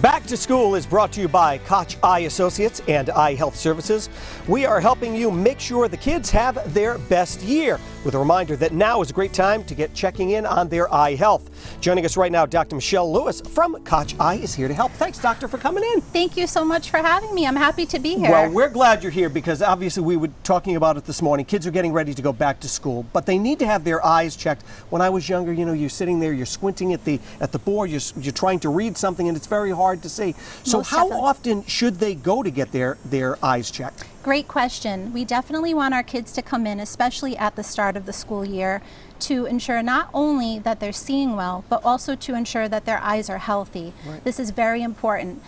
Back to School is brought to you by Koch Eye Associates and Eye Health Services. We are helping you make sure the kids have their best year, with a reminder that now is a great time to get checking in on their eye health. Joining us right now, Dr. Michelle Lewis from Koch Eye is here to help. Thanks, Doctor, for coming in. Thank you so much for having me. I'm happy to be here. Well, we're glad you're here because obviously we were talking about it this morning. Kids are getting ready to go back to school, but they need to have their eyes checked. When I was younger, you know, you're sitting there, you're squinting at the board, you're trying to read something, and it's very hard to see. So Most how definitely. often should they go to get their eyes checked? Great question. We definitely want our kids to come in, especially at the start of the school year, to ensure not only that they're seeing well, but also to ensure that their eyes are healthy. Right. This is very important.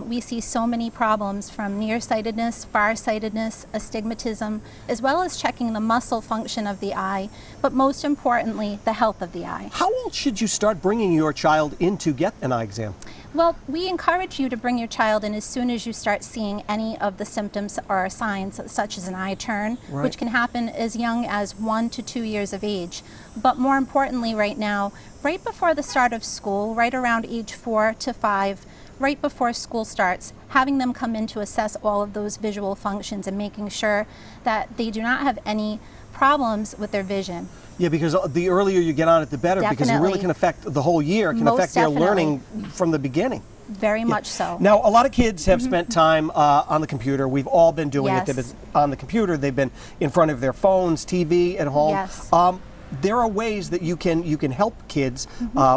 We see so many problems from nearsightedness, farsightedness, astigmatism, as well as checking the muscle function of the eye, but most importantly, the health of the eye. How old should you start bringing your child in to get an eye exam? Well, we encourage you to bring your child in as soon as you start seeing any of the symptoms or signs, such as an eye turn, Right. which can happen as young as 1 to 2 years of age. But more importantly right now, right before the start of school, right around age 4 to 5, right before school starts, having them come in to assess all of those visual functions and making sure that they do not have any problems with their vision. Yeah, because the earlier you get on it, the better, because it really Definitely. can affect the whole year. It can Most affect their definitely. learning from the beginning. Very much so. Now, a lot of kids have spent time on the computer. We've all been doing it. Yes. They've been on the computer. They've been in front of their phones, TV at home. Yes. There are ways that you can help kids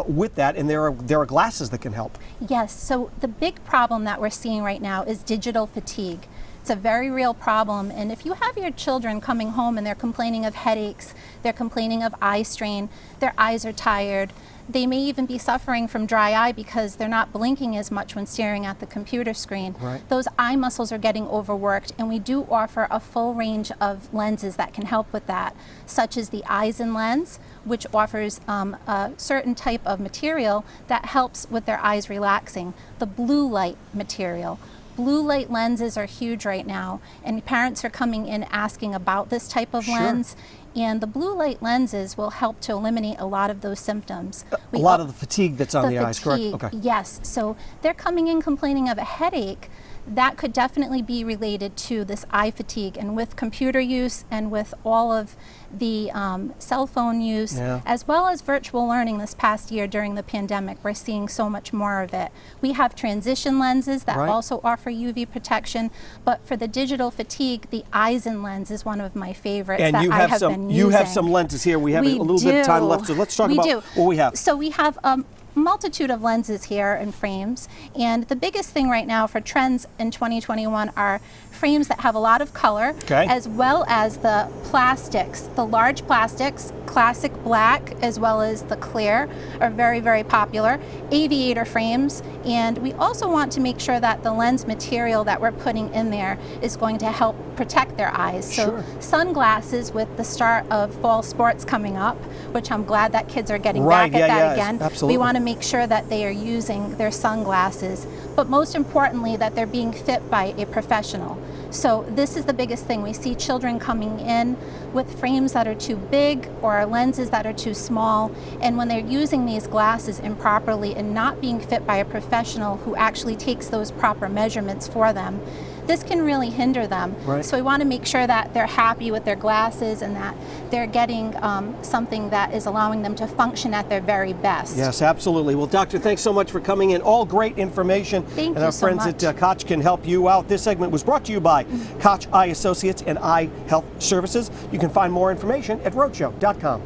with that, and there are glasses that can help. Yes, so the big problem that we're seeing right now is digital fatigue. It's a very real problem, and if you have your children coming home and they're complaining of headaches, they're complaining of eye strain, their eyes are tired, they may even be suffering from dry eye because they're not blinking as much when staring at the computer screen. Right. Those eye muscles are getting overworked, and we do offer a full range of lenses that can help with that, such as the Eyezen lens, which offers a certain type of material that helps with their eyes relaxing. The blue light material. Blue light lenses are huge right now, and parents are coming in asking about this type of Sure. lens. And the blue light lenses will help to eliminate a lot of those symptoms. A lot of the fatigue that's on the eyes, correct? fatigue, Okay. yes. So they're coming in complaining of a headache. That could definitely be related to this eye fatigue, and with computer use and with all of the cell phone use, Yeah. as well as virtual learning this past year during the pandemic, we're seeing so much more of it. We have transition lenses that Right. also offer UV protection, but for the digital fatigue, the Eyezen lens is one of my favorites And that you I have have some been you have using. some lenses here. We have We a little bit of time do. left, so let's talk We about do. what we have. So we have a multitude of lenses here and frames, and the biggest thing right now for trends in 2021 are frames that have a lot of color, Okay. as well as the plastics. The large plastics, classic black as well as the clear, are very, very popular. Aviator frames, and we also want to make sure that the lens material that we're putting in there is going to help protect their eyes. So Sure. sunglasses, with the start of fall sports coming up, which I'm glad that kids are getting Right, back at yeah, that yeah, again. absolutely. We want to make sure that they are using their sunglasses, but most importantly that they're being fit by a professional. So this is the biggest thing. We see children coming in with frames that are too big or lenses that are too small, and when they're using these glasses improperly and not being fit by a professional who actually takes those proper measurements for them, this can really hinder them. Right. So we want to make sure that they're happy with their glasses and that they're getting something that is allowing them to function at their very best. Yes, absolutely. Well, Doctor, thanks so much for coming in. All great information. Thank and you our so friends much. at Koch can help you out. This segment was brought to you by Koch Eye Associates and Eye Health Services. You can find more information at roadshow.com.